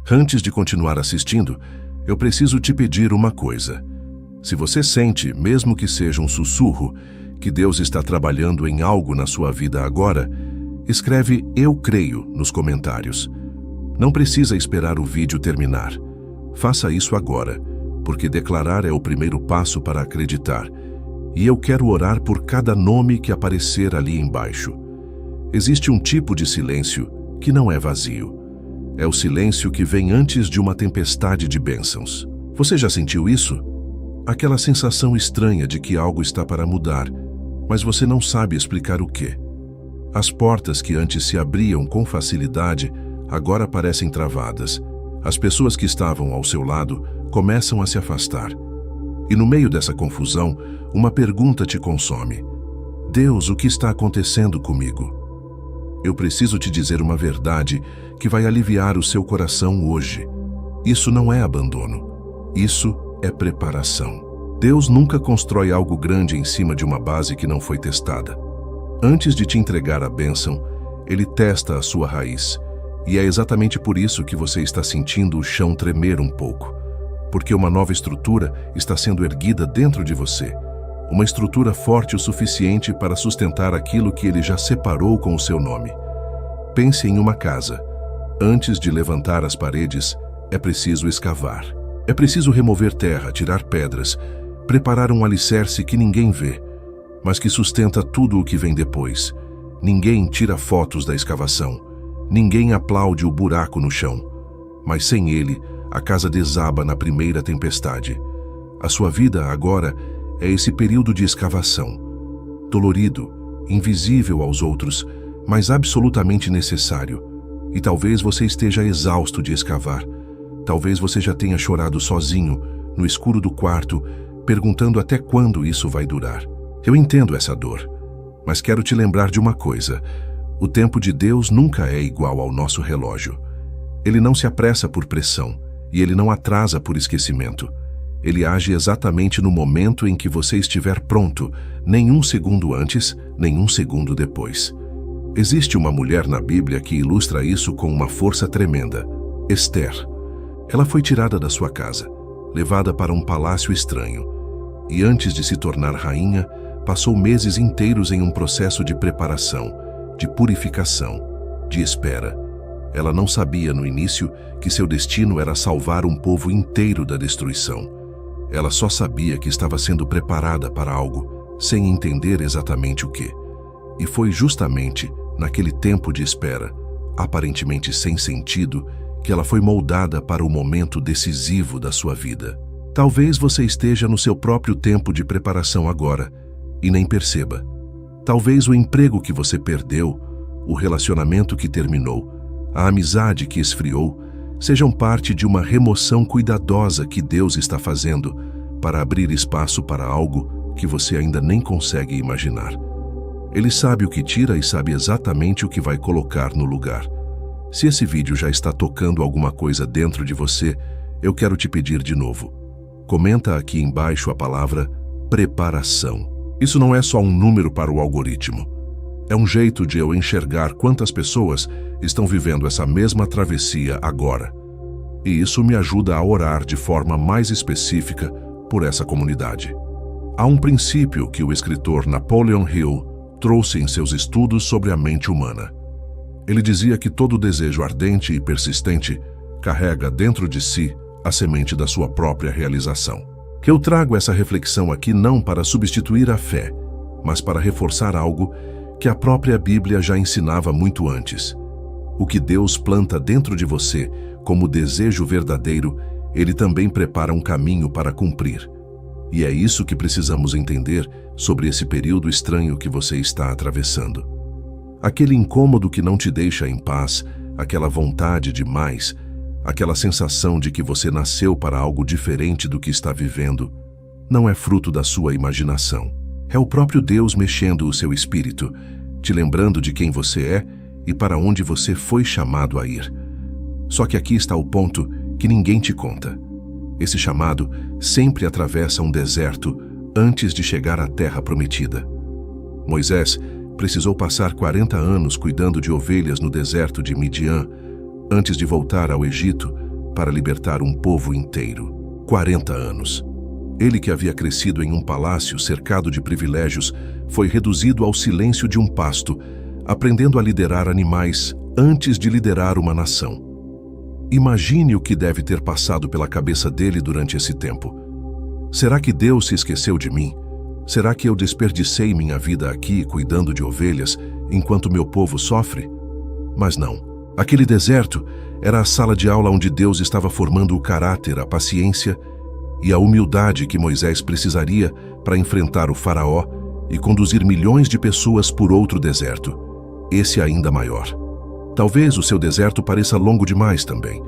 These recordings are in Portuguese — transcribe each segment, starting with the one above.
Antes de continuar assistindo, eu preciso te pedir uma coisa. Se você sente, mesmo que seja um sussurro, que Deus está trabalhando em algo na sua vida agora, escreve "Eu creio" nos comentários. Não precisa esperar o vídeo terminar. Faça isso agora, porque declarar é o primeiro passo para acreditar. E eu quero orar por cada nome que aparecer ali embaixo. Existe um tipo de silêncio que não é vazio. É o silêncio que vem antes de uma tempestade de bênçãos. Você já sentiu isso? Aquela sensação estranha de que algo está para mudar, mas você não sabe explicar o quê. As portas que antes se abriam com facilidade, agora parecem travadas. As pessoas que estavam ao seu lado começam a se afastar. E no meio dessa confusão, uma pergunta te consome. Deus, o que está acontecendo comigo? Eu preciso te dizer uma verdade que vai aliviar o seu coração hoje. Isso não é abandono. Isso é preparação. Deus nunca constrói algo grande em cima de uma base que não foi testada. Antes de te entregar a bênção, Ele testa a sua raiz. E é exatamente por isso que você está sentindo o chão tremer um pouco. Porque uma nova estrutura está sendo erguida dentro de você. Uma estrutura forte o suficiente para sustentar aquilo que Ele já separou com o seu nome. Pense em uma casa. Antes de levantar as paredes, é preciso escavar. É preciso remover terra, tirar pedras, preparar um alicerce que ninguém vê, mas que sustenta tudo o que vem depois. Ninguém tira fotos da escavação. Ninguém aplaude o buraco no chão. Mas sem ele, a casa desaba na primeira tempestade. A sua vida agora é esse período de escavação. Dolorido, invisível aos outros, mas absolutamente necessário. E talvez você esteja exausto de escavar. Talvez você já tenha chorado sozinho, no escuro do quarto, perguntando até quando isso vai durar. Eu entendo essa dor, mas quero te lembrar de uma coisa. O tempo de Deus nunca é igual ao nosso relógio. Ele não se apressa por pressão, e Ele não atrasa por esquecimento. Ele age exatamente no momento em que você estiver pronto, nem um segundo antes, nem um segundo depois. Existe uma mulher na Bíblia que ilustra isso com uma força tremenda. Esther. Ela foi tirada da sua casa, levada para um palácio estranho. E antes de se tornar rainha, passou meses inteiros em um processo de preparação, de purificação, de espera. Ela não sabia no início que seu destino era salvar um povo inteiro da destruição. Ela só sabia que estava sendo preparada para algo, sem entender exatamente o que. E foi justamente naquele tempo de espera, aparentemente sem sentido, que ela foi moldada para o momento decisivo da sua vida. Talvez você esteja no seu próprio tempo de preparação agora e nem perceba. Talvez o emprego que você perdeu, o relacionamento que terminou, a amizade que esfriou, sejam parte de uma remoção cuidadosa que Deus está fazendo para abrir espaço para algo que você ainda nem consegue imaginar. Ele sabe o que tira e sabe exatamente o que vai colocar no lugar. Se esse vídeo já está tocando alguma coisa dentro de você, eu quero te pedir de novo. Comenta aqui embaixo a palavra preparação. Isso não é só um número para o algoritmo. É um jeito de eu enxergar quantas pessoas estão vivendo essa mesma travessia agora. E isso me ajuda a orar de forma mais específica por essa comunidade. Há um princípio que o escritor Napoleon Hill trouxe em seus estudos sobre a mente humana. Ele dizia que todo desejo ardente e persistente carrega dentro de si a semente da sua própria realização. Que eu trago essa reflexão aqui não para substituir a fé, mas para reforçar algo que a própria Bíblia já ensinava muito antes. O que Deus planta dentro de você como desejo verdadeiro, Ele também prepara um caminho para cumprir. E é isso que precisamos entender sobre esse período estranho que você está atravessando. Aquele incômodo que não te deixa em paz, aquela vontade de mais, aquela sensação de que você nasceu para algo diferente do que está vivendo, não é fruto da sua imaginação. É o próprio Deus mexendo o seu espírito, te lembrando de quem você é e para onde você foi chamado a ir. Só que aqui está o ponto que ninguém te conta. Esse chamado sempre atravessa um deserto antes de chegar à terra prometida. Moisés precisou passar 40 anos cuidando de ovelhas no deserto de Midian, antes de voltar ao Egito para libertar um povo inteiro. 40 anos. Ele, que havia crescido em um palácio cercado de privilégios, foi reduzido ao silêncio de um pasto, aprendendo a liderar animais antes de liderar uma nação. Imagine o que deve ter passado pela cabeça dele durante esse tempo. Será que Deus se esqueceu de mim? Será que eu desperdicei minha vida aqui cuidando de ovelhas enquanto meu povo sofre? Mas não. Aquele deserto era a sala de aula onde Deus estava formando o caráter, a paciência e a humildade que Moisés precisaria para enfrentar o faraó e conduzir milhões de pessoas por outro deserto, esse ainda maior. Talvez o seu deserto pareça longo demais também.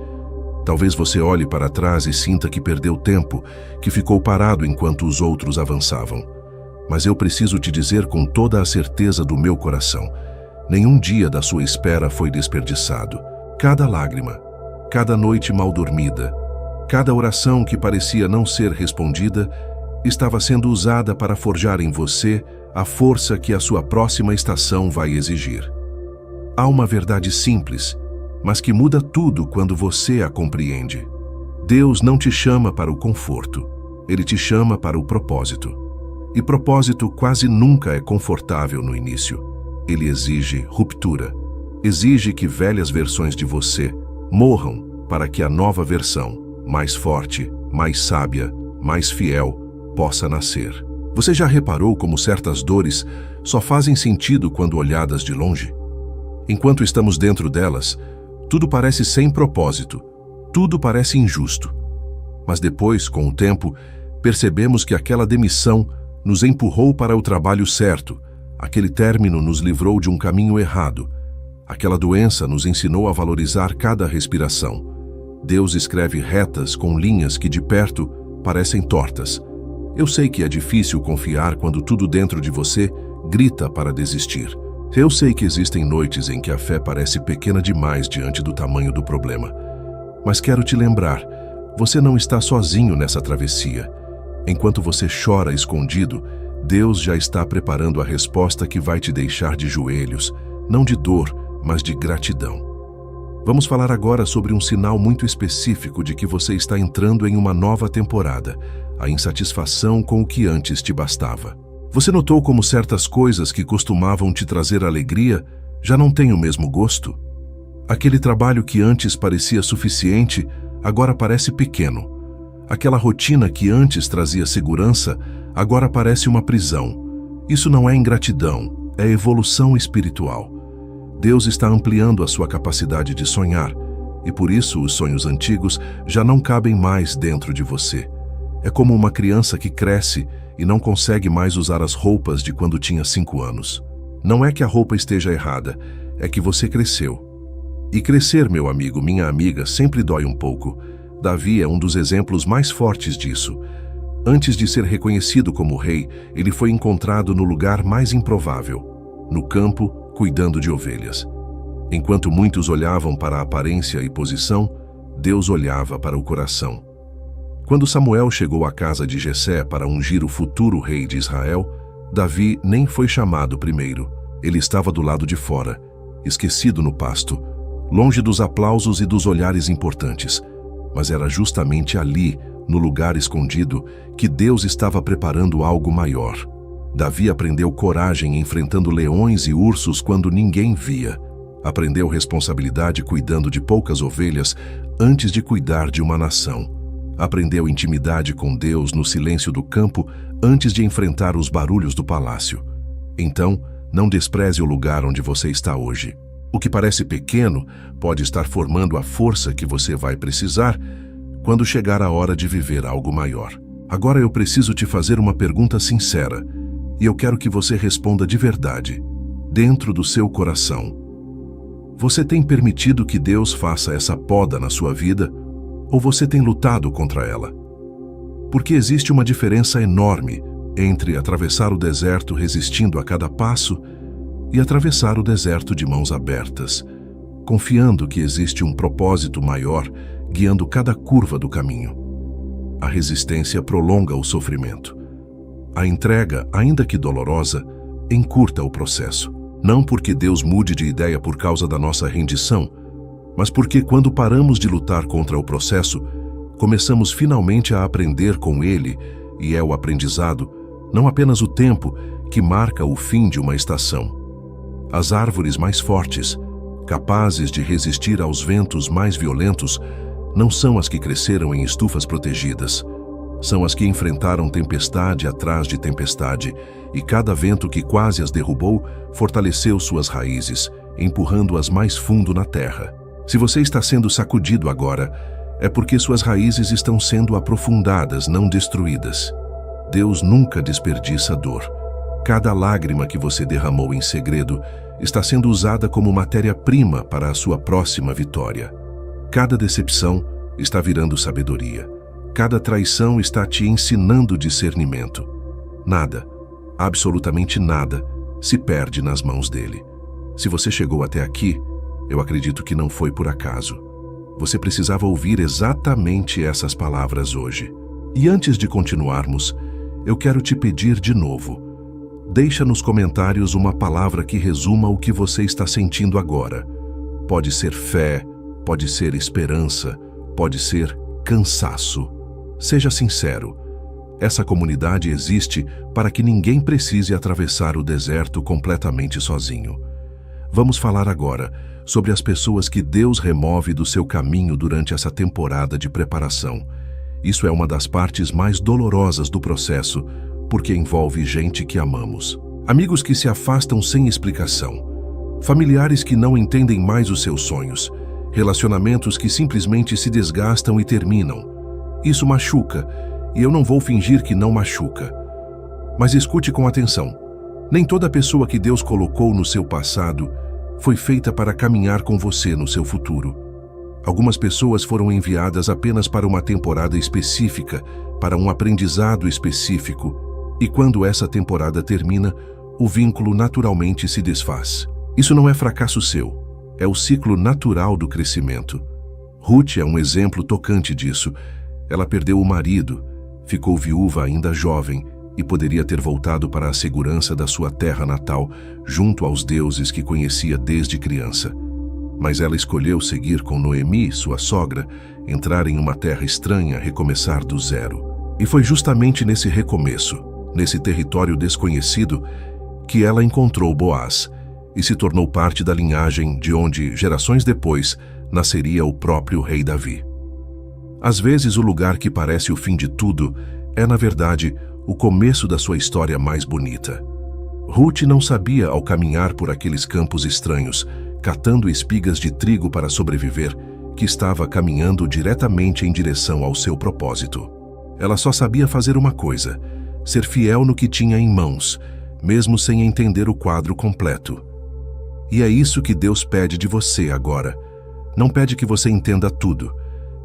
Talvez você olhe para trás e sinta que perdeu tempo, que ficou parado enquanto os outros avançavam. Mas eu preciso te dizer com toda a certeza do meu coração, nenhum dia da sua espera foi desperdiçado. Cada lágrima, cada noite mal dormida, cada oração que parecia não ser respondida, estava sendo usada para forjar em você a força que a sua próxima estação vai exigir. Há uma verdade simples, mas que muda tudo quando você a compreende. Deus não te chama para o conforto, Ele te chama para o propósito. E propósito quase nunca é confortável no início. Ele exige ruptura. Exige que velhas versões de você morram para que a nova versão, mais forte, mais sábia, mais fiel, possa nascer. Você já reparou como certas dores só fazem sentido quando olhadas de longe? Enquanto estamos dentro delas, tudo parece sem propósito, tudo parece injusto. Mas depois, com o tempo, percebemos que aquela demissão nos empurrou para o trabalho certo, aquele término nos livrou de um caminho errado, aquela doença nos ensinou a valorizar cada respiração. Deus escreve retas com linhas que de perto parecem tortas. Eu sei que é difícil confiar quando tudo dentro de você grita para desistir. Eu sei que existem noites em que a fé parece pequena demais diante do tamanho do problema. Mas quero te lembrar, você não está sozinho nessa travessia. Enquanto você chora escondido, Deus já está preparando a resposta que vai te deixar de joelhos, não de dor, mas de gratidão. Vamos falar agora sobre um sinal muito específico de que você está entrando em uma nova temporada, a insatisfação com o que antes te bastava. Você notou como certas coisas que costumavam te trazer alegria já não têm o mesmo gosto? Aquele trabalho que antes parecia suficiente, agora parece pequeno. Aquela rotina que antes trazia segurança, agora parece uma prisão. Isso não é ingratidão, é evolução espiritual. Deus está ampliando a sua capacidade de sonhar, e por isso os sonhos antigos já não cabem mais dentro de você. É como uma criança que cresce e não consegue mais usar as roupas de quando tinha 5 anos. Não é que a roupa esteja errada, é que você cresceu. E crescer, meu amigo, minha amiga, sempre dói um pouco. Davi é um dos exemplos mais fortes disso. Antes de ser reconhecido como rei, ele foi encontrado no lugar mais improvável, no campo, cuidando de ovelhas. Enquanto muitos olhavam para a aparência e posição, Deus olhava para o coração. Quando Samuel chegou à casa de Jessé para ungir o futuro rei de Israel, Davi nem foi chamado primeiro. Ele estava do lado de fora, esquecido no pasto, longe dos aplausos e dos olhares importantes. Mas era justamente ali, no lugar escondido, que Deus estava preparando algo maior. Davi aprendeu coragem enfrentando leões e ursos quando ninguém via. Aprendeu responsabilidade cuidando de poucas ovelhas antes de cuidar de uma nação. Aprendeu intimidade com Deus no silêncio do campo antes de enfrentar os barulhos do palácio. Então, não despreze o lugar onde você está hoje. O que parece pequeno pode estar formando a força que você vai precisar quando chegar a hora de viver algo maior. Agora eu preciso te fazer uma pergunta sincera, e eu quero que você responda de verdade, dentro do seu coração. Você tem permitido que Deus faça essa poda na sua vida, ou você tem lutado contra ela? Porque existe uma diferença enorme entre atravessar o deserto resistindo a cada passo e atravessar o deserto de mãos abertas, confiando que existe um propósito maior guiando cada curva do caminho. A resistência prolonga o sofrimento. A entrega, ainda que dolorosa, encurta o processo. Não porque Deus mude de ideia por causa da nossa rendição, mas porque quando paramos de lutar contra o processo, começamos finalmente a aprender com ele, e é o aprendizado, não apenas o tempo, que marca o fim de uma estação. As árvores mais fortes, capazes de resistir aos ventos mais violentos, não são as que cresceram em estufas protegidas. São as que enfrentaram tempestade atrás de tempestade, e cada vento que quase as derrubou fortaleceu suas raízes, empurrando-as mais fundo na terra. Se você está sendo sacudido agora, é porque suas raízes estão sendo aprofundadas, não destruídas. Deus nunca desperdiça dor. Cada lágrima que você derramou em segredo está sendo usada como matéria-prima para a sua próxima vitória. Cada decepção está virando sabedoria. Cada traição está te ensinando discernimento. Nada, absolutamente nada, se perde nas mãos dele. Se você chegou até aqui, eu acredito que não foi por acaso. Você precisava ouvir exatamente essas palavras hoje. E antes de continuarmos, eu quero te pedir de novo. Deixa nos comentários uma palavra que resuma o que você está sentindo agora. Pode ser fé, pode ser esperança, pode ser cansaço. Seja sincero. Essa comunidade existe para que ninguém precise atravessar o deserto completamente sozinho. Vamos falar agora sobre as pessoas que Deus remove do seu caminho durante essa temporada de preparação. Isso é uma das partes mais dolorosas do processo, porque envolve gente que amamos. Amigos que se afastam sem explicação. Familiares que não entendem mais os seus sonhos. Relacionamentos que simplesmente se desgastam e terminam. Isso machuca, e eu não vou fingir que não machuca. Mas escute com atenção. Nem toda pessoa que Deus colocou no seu passado foi feita para caminhar com você no seu futuro. Algumas pessoas foram enviadas apenas para uma temporada específica, para um aprendizado específico, e quando essa temporada termina, o vínculo naturalmente se desfaz. Isso não é fracasso seu, é o ciclo natural do crescimento. Ruth é um exemplo tocante disso. Ela perdeu o marido, ficou viúva ainda jovem e poderia ter voltado para a segurança da sua terra natal, junto aos deuses que conhecia desde criança. Mas ela escolheu seguir com Noemi, sua sogra, entrar em uma terra estranha, recomeçar do zero. E foi justamente nesse recomeço, nesse território desconhecido, que ela encontrou Boaz e se tornou parte da linhagem de onde, gerações depois, nasceria o próprio rei Davi. Às vezes, o lugar que parece o fim de tudo é, na verdade, o começo da sua história mais bonita. Ruth não sabia, ao caminhar por aqueles campos estranhos, catando espigas de trigo para sobreviver, que estava caminhando diretamente em direção ao seu propósito. Ela só sabia fazer uma coisa: ser fiel no que tinha em mãos, mesmo sem entender o quadro completo. E é isso que Deus pede de você agora. Não pede que você entenda tudo.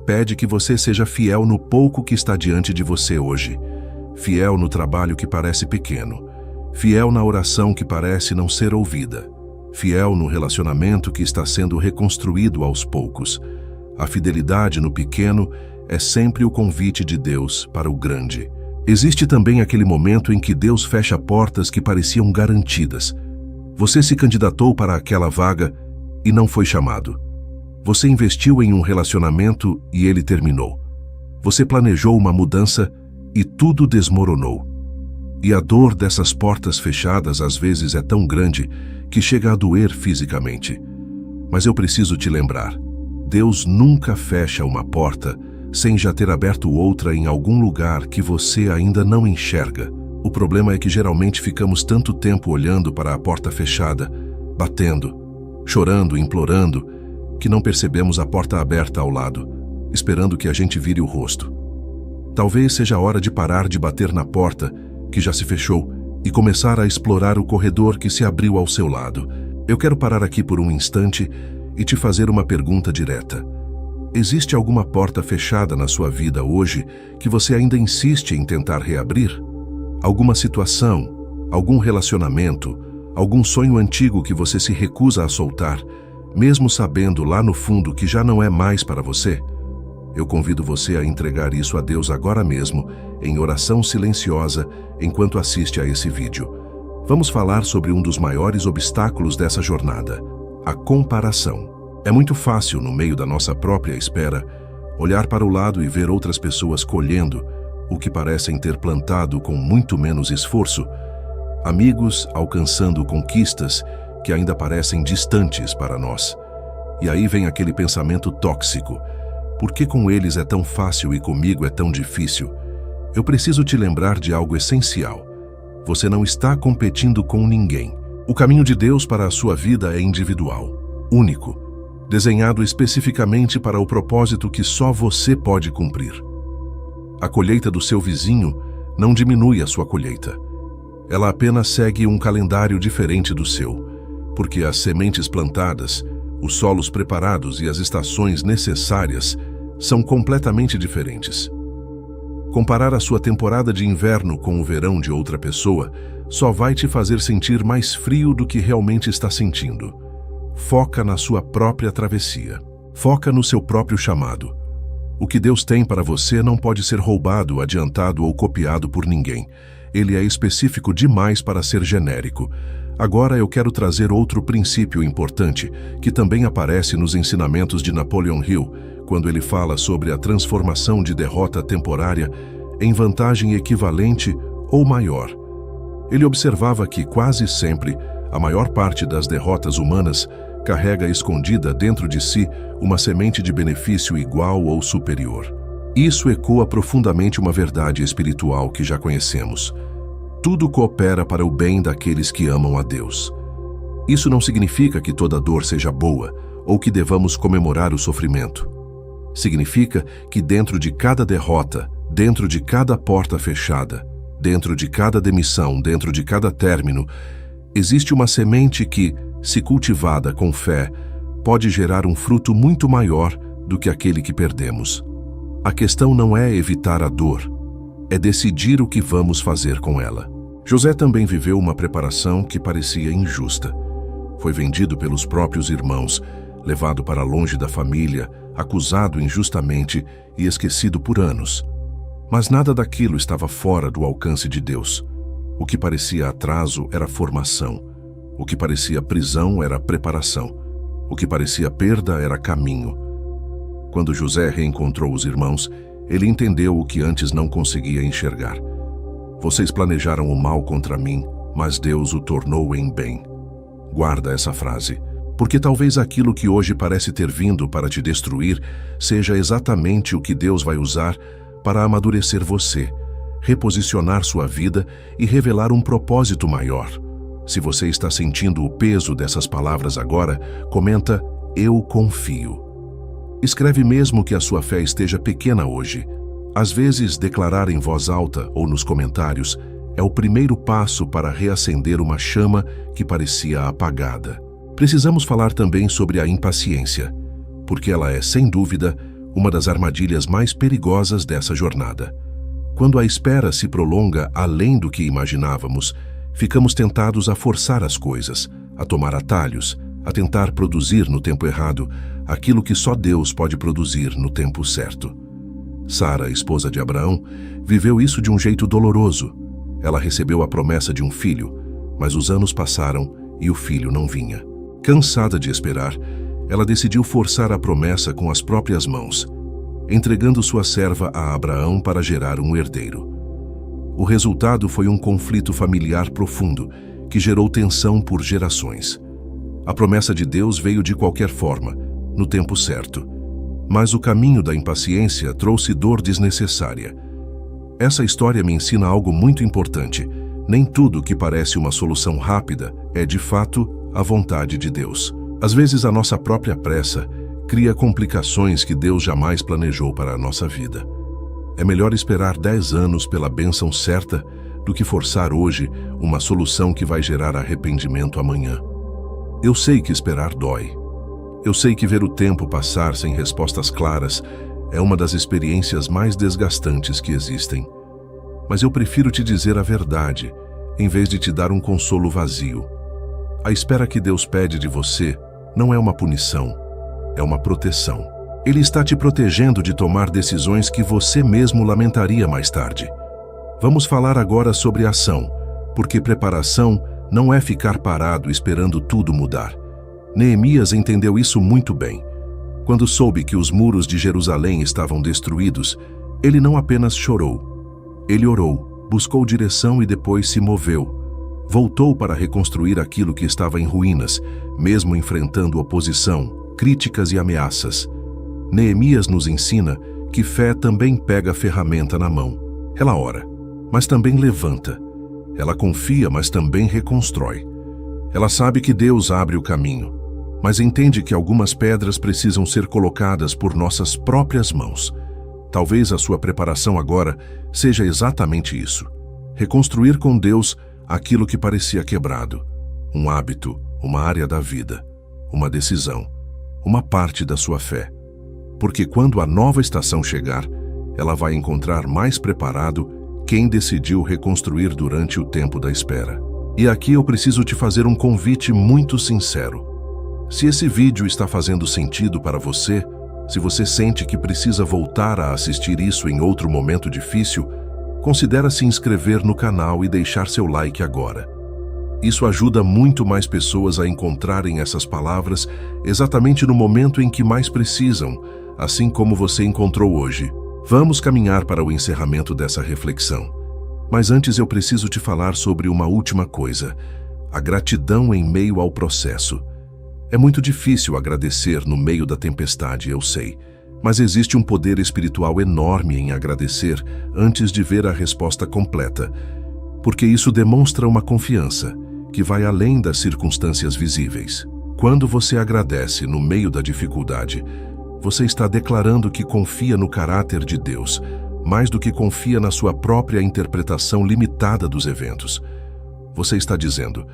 Pede que você seja fiel no pouco que está diante de você hoje. Fiel no trabalho que parece pequeno. Fiel na oração que parece não ser ouvida. Fiel no relacionamento que está sendo reconstruído aos poucos. A fidelidade no pequeno é sempre o convite de Deus para o grande. Existe também aquele momento em que Deus fecha portas que pareciam garantidas. Você se candidatou para aquela vaga e não foi chamado. Você investiu em um relacionamento e ele terminou. Você planejou uma mudança e tudo desmoronou. E a dor dessas portas fechadas às vezes é tão grande que chega a doer fisicamente. Mas eu preciso te lembrar, Deus nunca fecha uma porta sem já ter aberto outra em algum lugar que você ainda não enxerga. O problema é que geralmente ficamos tanto tempo olhando para a porta fechada, batendo, chorando, implorando, que não percebemos a porta aberta ao lado, esperando que a gente vire o rosto. Talvez seja a hora de parar de bater na porta, que já se fechou, e começar a explorar o corredor que se abriu ao seu lado. Eu quero parar aqui por um instante e te fazer uma pergunta direta. Existe alguma porta fechada na sua vida hoje que você ainda insiste em tentar reabrir? Alguma situação, algum relacionamento, algum sonho antigo que você se recusa a soltar, mesmo sabendo lá no fundo que já não é mais para você? Eu convido você a entregar isso a Deus agora mesmo, em oração silenciosa, enquanto assiste a esse vídeo. Vamos falar sobre um dos maiores obstáculos dessa jornada: a comparação. É muito fácil, no meio da nossa própria espera, olhar para o lado e ver outras pessoas colhendo o que parecem ter plantado com muito menos esforço, amigos alcançando conquistas que ainda parecem distantes para nós. E aí vem aquele pensamento tóxico: por que com eles é tão fácil e comigo é tão difícil? Eu preciso te lembrar de algo essencial. Você não está competindo com ninguém. O caminho de Deus para a sua vida é individual, único, desenhado especificamente para o propósito que só você pode cumprir. A colheita do seu vizinho não diminui a sua colheita. Ela apenas segue um calendário diferente do seu, porque as sementes plantadas, os solos preparados e as estações necessárias são completamente diferentes. Comparar a sua temporada de inverno com o verão de outra pessoa só vai te fazer sentir mais frio do que realmente está sentindo. Foca na sua própria travessia. Foca no seu próprio chamado. O que Deus tem para você não pode ser roubado, adiantado ou copiado por ninguém. Ele é específico demais para ser genérico. Agora eu quero trazer outro princípio importante, que também aparece nos ensinamentos de Napoleon Hill, quando ele fala sobre a transformação de derrota temporária em vantagem equivalente ou maior. Ele observava que, quase sempre, a maior parte das derrotas humanas carrega escondida dentro de si uma semente de benefício igual ou superior. Isso ecoa profundamente uma verdade espiritual que já conhecemos. Tudo coopera para o bem daqueles que amam a Deus. Isso não significa que toda dor seja boa ou que devamos comemorar o sofrimento. Significa que dentro de cada derrota, dentro de cada porta fechada, dentro de cada demissão, dentro de cada término, existe uma semente que, se cultivada com fé, pode gerar um fruto muito maior do que aquele que perdemos. A questão não é evitar a dor, é decidir o que vamos fazer com ela. José também viveu uma preparação que parecia injusta. Foi vendido pelos próprios irmãos, levado para longe da família, acusado injustamente e esquecido por anos. Mas nada daquilo estava fora do alcance de Deus. O que parecia atraso era formação. O que parecia prisão era preparação. O que parecia perda era caminho. Quando José reencontrou os irmãos, ele entendeu o que antes não conseguia enxergar. Vocês planejaram o mal contra mim, mas Deus o tornou em bem. Guarda essa frase, porque talvez aquilo que hoje parece ter vindo para te destruir seja exatamente o que Deus vai usar para amadurecer você, reposicionar sua vida e revelar um propósito maior. Se você está sentindo o peso dessas palavras agora, comenta: eu confio. Escreve mesmo que a sua fé esteja pequena hoje. Às vezes, declarar em voz alta ou nos comentários é o primeiro passo para reacender uma chama que parecia apagada. Precisamos falar também sobre a impaciência, porque ela é, sem dúvida, uma das armadilhas mais perigosas dessa jornada. Quando a espera se prolonga além do que imaginávamos, ficamos tentados a forçar as coisas, a tomar atalhos, a tentar produzir no tempo errado aquilo que só Deus pode produzir no tempo certo. Sara, esposa de Abraão, viveu isso de um jeito doloroso. Ela recebeu a promessa de um filho, mas os anos passaram e o filho não vinha. Cansada de esperar, ela decidiu forçar a promessa com as próprias mãos, entregando sua serva a Abraão para gerar um herdeiro. O resultado foi um conflito familiar profundo que gerou tensão por gerações. A promessa de Deus veio de qualquer forma, no tempo certo. Mas o caminho da impaciência trouxe dor desnecessária. Essa história me ensina algo muito importante. Nem tudo que parece uma solução rápida é, de fato, a vontade de Deus. Às vezes, a nossa própria pressa cria complicações que Deus jamais planejou para a nossa vida. É melhor esperar 10 anos pela bênção certa do que forçar hoje uma solução que vai gerar arrependimento amanhã. Eu sei que esperar dói. Eu sei que ver o tempo passar sem respostas claras é uma das experiências mais desgastantes que existem. Mas eu prefiro te dizer a verdade, em vez de te dar um consolo vazio. A espera que Deus pede de você não é uma punição, é uma proteção. Ele está te protegendo de tomar decisões que você mesmo lamentaria mais tarde. Vamos falar agora sobre ação, porque preparação não é ficar parado esperando tudo mudar. Neemias entendeu isso muito bem. Quando soube que os muros de Jerusalém estavam destruídos, ele não apenas chorou. Ele orou, buscou direção e depois se moveu. Voltou para reconstruir aquilo que estava em ruínas, mesmo enfrentando oposição, críticas e ameaças. Neemias nos ensina que fé também pega a ferramenta na mão. Ela ora, mas também levanta. Ela confia, mas também reconstrói. Ela sabe que Deus abre o caminho, mas entende que algumas pedras precisam ser colocadas por nossas próprias mãos. Talvez a sua preparação agora seja exatamente isso. Reconstruir com Deus aquilo que parecia quebrado. Um hábito, uma área da vida, uma decisão, uma parte da sua fé. Porque quando a nova estação chegar, ela vai encontrar mais preparado quem decidiu reconstruir durante o tempo da espera. E aqui eu preciso te fazer um convite muito sincero. Se esse vídeo está fazendo sentido para você, se você sente que precisa voltar a assistir isso em outro momento difícil, considere se inscrever no canal e deixar seu like agora. Isso ajuda muito mais pessoas a encontrarem essas palavras exatamente no momento em que mais precisam, assim como você encontrou hoje. Vamos caminhar para o encerramento dessa reflexão. Mas antes eu preciso te falar sobre uma última coisa: a gratidão em meio ao processo. É muito difícil agradecer no meio da tempestade, eu sei, mas existe um poder espiritual enorme em agradecer antes de ver a resposta completa, porque isso demonstra uma confiança que vai além das circunstâncias visíveis. Quando você agradece no meio da dificuldade, você está declarando que confia no caráter de Deus, mais do que confia na sua própria interpretação limitada dos eventos. Você está dizendo: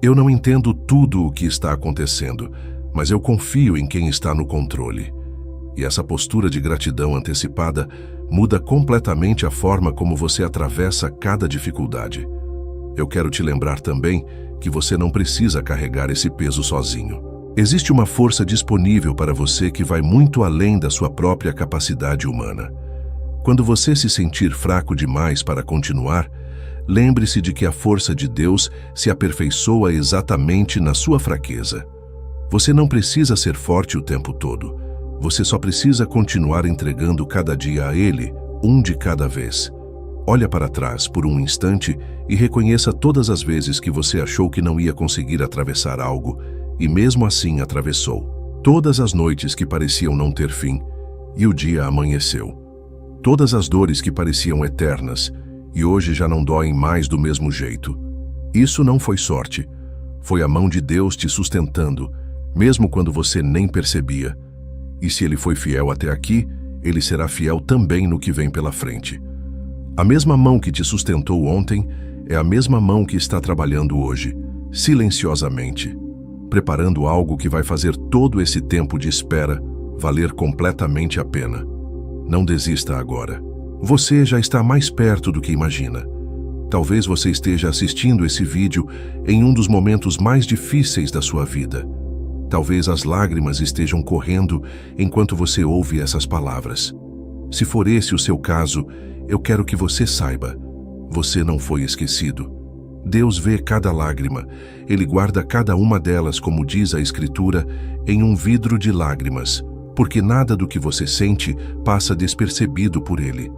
eu não entendo tudo o que está acontecendo, mas eu confio em quem está no controle. E essa postura de gratidão antecipada muda completamente a forma como você atravessa cada dificuldade. Eu quero te lembrar também que você não precisa carregar esse peso sozinho. Existe uma força disponível para você que vai muito além da sua própria capacidade humana. Quando você se sentir fraco demais para continuar, lembre-se de que a força de Deus se aperfeiçoa exatamente na sua fraqueza. Você não precisa ser forte o tempo todo. Você só precisa continuar entregando cada dia a Ele, um de cada vez. Olha para trás por um instante e reconheça todas as vezes que você achou que não ia conseguir atravessar algo, e mesmo assim atravessou. Todas as noites que pareciam não ter fim, e o dia amanheceu. Todas as dores que pareciam eternas, e hoje já não doem mais do mesmo jeito. Isso não foi sorte. Foi a mão de Deus te sustentando, mesmo quando você nem percebia. E se Ele foi fiel até aqui, Ele será fiel também no que vem pela frente. A mesma mão que te sustentou ontem é a mesma mão que está trabalhando hoje, silenciosamente, preparando algo que vai fazer todo esse tempo de espera valer completamente a pena. Não desista agora. Você já está mais perto do que imagina. Talvez você esteja assistindo esse vídeo em um dos momentos mais difíceis da sua vida. Talvez as lágrimas estejam correndo enquanto você ouve essas palavras. Se for esse o seu caso, eu quero que você saiba: você não foi esquecido. Deus vê cada lágrima. Ele guarda cada uma delas, como diz a Escritura, em um vidro de lágrimas, porque nada do que você sente passa despercebido por Ele.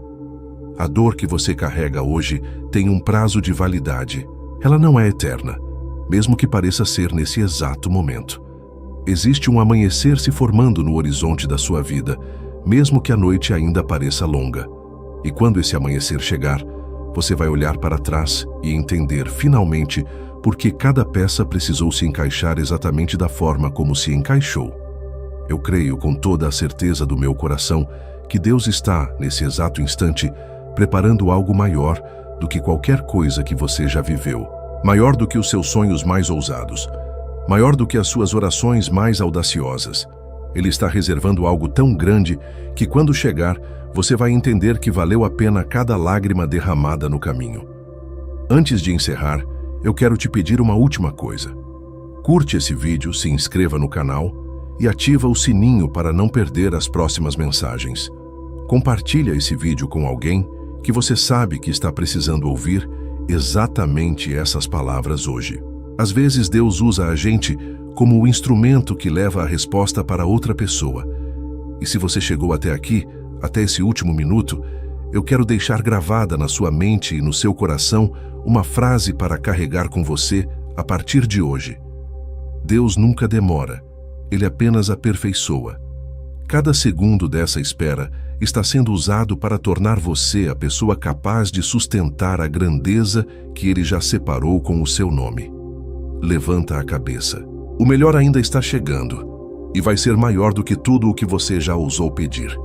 A dor que você carrega hoje tem um prazo de validade. Ela não é eterna, mesmo que pareça ser nesse exato momento. Existe um amanhecer se formando no horizonte da sua vida, mesmo que a noite ainda pareça longa. E quando esse amanhecer chegar, você vai olhar para trás e entender finalmente por que cada peça precisou se encaixar exatamente da forma como se encaixou. Eu creio com toda a certeza do meu coração que Deus está, nesse exato instante, preparando algo maior do que qualquer coisa que você já viveu, maior do que os seus sonhos mais ousados, maior do que as suas orações mais audaciosas. Ele está reservando algo tão grande que, quando chegar, você vai entender que valeu a pena cada lágrima derramada no caminho. Antes de encerrar, eu quero te pedir uma última coisa. Curte esse vídeo, se inscreva no canal e ativa o sininho para não perder as próximas mensagens. Compartilha esse vídeo com alguém que você sabe que está precisando ouvir exatamente essas palavras hoje. Às vezes Deus usa a gente como o instrumento que leva a resposta para outra pessoa. E se você chegou até aqui, até esse último minuto, eu quero deixar gravada na sua mente e no seu coração uma frase para carregar com você a partir de hoje. Deus nunca demora, Ele apenas aperfeiçoa. Cada segundo dessa espera está sendo usado para tornar você a pessoa capaz de sustentar a grandeza que Ele já separou com o seu nome. Levanta a cabeça. O melhor ainda está chegando, e vai ser maior do que tudo o que você já ousou pedir.